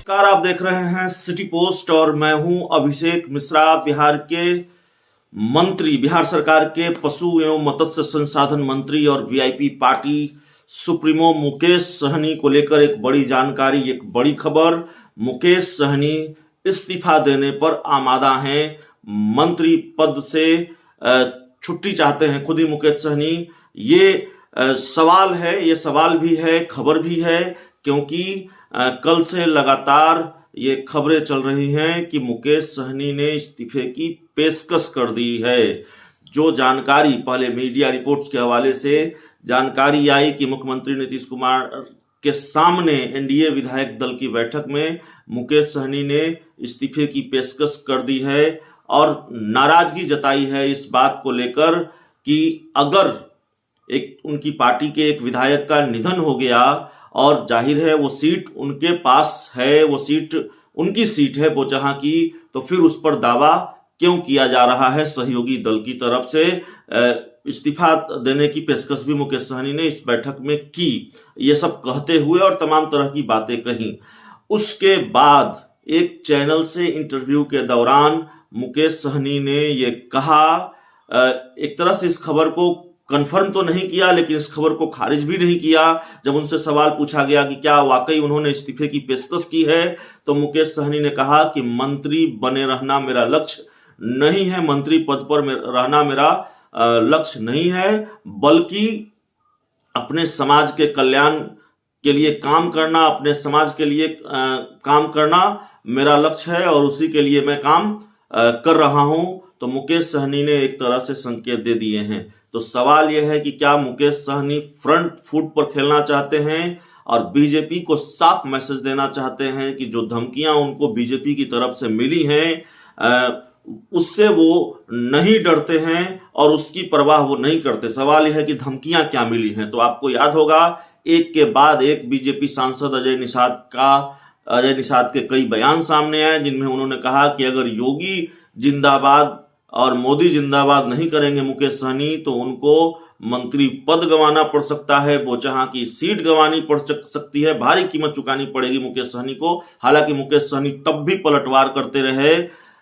नमस्कार, आप देख रहे हैं सिटी पोस्ट और मैं हूं अभिषेक मिश्रा। बिहार सरकार के पशु एवं मत्स्य संसाधन मंत्री और VIP party supremo Mukesh Sahani को लेकर एक बड़ी जानकारी, एक बड़ी खबर। मुकेश सहनी इस्तीफा देने पर आमादा हैं, मंत्री पद से छुट्टी चाहते हैं खुद ही मुकेश सहनी। ये सवाल है, ये सवाल भी है, खबर भी है, क्योंकि कल से लगातार ये खबरें चल रही हैं कि मुकेश सहनी ने इस्तीफे की पेशकश कर दी है। जो जानकारी पहले मीडिया रिपोर्ट्स के हवाले से जानकारी आई कि मुख्यमंत्री नीतीश कुमार के सामने एनडीए विधायक दल की बैठक में मुकेश सहनी ने इस्तीफे की पेशकश कर दी है और नाराजगी जताई है इस बात को लेकर कि अगर एक उनकी पार्टी के एक विधायक का निधन हो गया और जाहिर है वो सीट उनके पास है, वो सीट उनकी सीट है बोचहां की, तो फिर उस पर दावा क्यों किया जा रहा है सहयोगी दल की तरफ से। इस्तीफा देने की पेशकश भी मुकेश सहनी ने इस बैठक में की, ये सब कहते हुए और तमाम तरह की बातें कही। उसके बाद एक चैनल से इंटरव्यू के दौरान मुकेश सहनी ने ये कहा, एक तरह से इस खबर को कंफर्म तो नहीं किया लेकिन इस खबर को खारिज भी नहीं किया। जब उनसे सवाल पूछा गया कि क्या वाकई उन्होंने इस्तीफे की पेशकश की है, तो मुकेश सहनी ने कहा कि मंत्री बने रहना मेरा लक्ष्य नहीं है, मंत्री पद पर रहना मेरा लक्ष्य नहीं है, बल्कि अपने समाज के कल्याण के लिए काम करना, अपने समाज के लिए काम करना मेरा लक्ष्य है और उसी के लिए मैं काम कर रहा हूं। तो मुकेश सहनी ने एक तरह से संकेत दे दिए हैं। तो सवाल यह है कि क्या मुकेश सहनी फ्रंट फुट पर खेलना चाहते हैं और बीजेपी को साफ मैसेज देना चाहते हैं कि जो धमकियां उनको बीजेपी की तरफ से मिली हैं उससे वो नहीं डरते हैं और उसकी परवाह वो नहीं करते। सवाल यह है कि धमकियां क्या मिली हैं। तो आपको याद होगा एक के बाद एक बीजेपी सांसद अजय निषाद के कई बयान सामने आए जिनमें उन्होंने कहा कि अगर योगी जिंदाबाद और मोदी जिंदाबाद नहीं करेंगे मुकेश सहनी तो उनको मंत्री पद गंवाना पड़ सकता है, बोचहां की सीट गंवानी पड़ सकती है, भारी कीमत चुकानी पड़ेगी मुकेश सहनी को। हालांकि मुकेश सहनी तब भी पलटवार करते रहे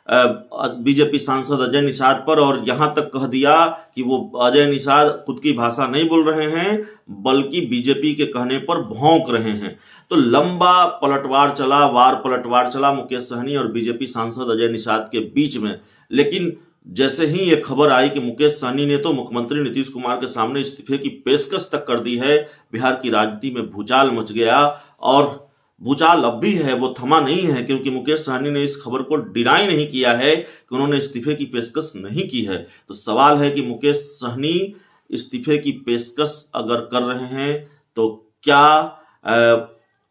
बीजेपी सांसद अजय निषाद पर और यहां तक कह दिया कि वो अजय निषाद खुद की भाषा नहीं बोल रहे हैं बल्कि बीजेपी के कहने पर भौंक रहे हैं। तो लंबा पलटवार चला, वार पलटवार चला मुकेश सहनी और बीजेपी सांसद अजय निषाद के बीच में। लेकिन जैसे ही ये खबर आई कि मुकेश सहनी ने तो मुख्यमंत्री नीतीश कुमार के सामने इस्तीफे की पेशकश तक कर दी है, बिहार की राजनीति में भूचाल मच गया और भूचाल अब भी है, वो थमा नहीं है, क्योंकि मुकेश सहनी ने इस खबर को डिनाई नहीं किया है कि उन्होंने इस्तीफे की पेशकश नहीं की है। तो सवाल है कि मुकेश सहनी इस्तीफे की पेशकश अगर कर रहे हैं तो क्या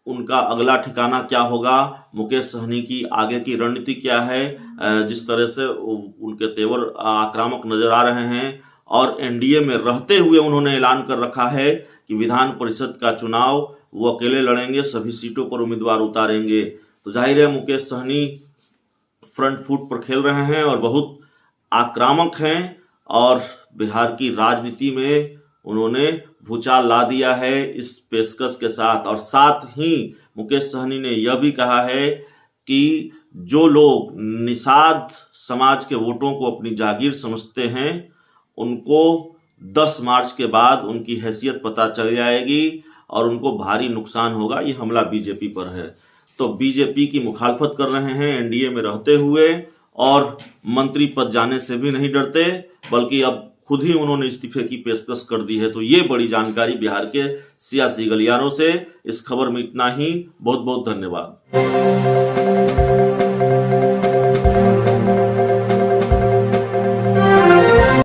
उनका अगला ठिकाना क्या होगा, मुकेश सहनी की आगे की रणनीति क्या है। जिस तरह से उनके तेवर आक्रामक नजर आ रहे हैं और एनडीए में रहते हुए उन्होंने ऐलान कर रखा है कि विधान परिषद का चुनाव वो अकेले लड़ेंगे, सभी सीटों पर उम्मीदवार उतारेंगे। तो जाहिर है मुकेश सहनी फ्रंट फुट पर खेल रहे हैं और बहुत आक्रामक हैं और बिहार की राजनीति में उन्होंने भूचाल ला दिया है इस पेशकश के साथ। और साथ ही मुकेश सहनी ने यह भी कहा है कि जो लोग निषाद समाज के वोटों को अपनी जागीर समझते हैं उनको 10 मार्च के बाद उनकी हैसियत पता चल जाएगी और उनको भारी नुकसान होगा। ये हमला बीजेपी पर है। तो बीजेपी की मुखालफत कर रहे हैं एनडीए में रहते हुए और मंत्री पद जाने से भी नहीं डरते, बल्कि अब खुद ही उन्होंने इस्तीफे की पेशकश कर दी है। तो ये बड़ी जानकारी बिहार के सियासी गलियारों से। इस खबर में इतना ही। बहुत बहुत धन्यवाद।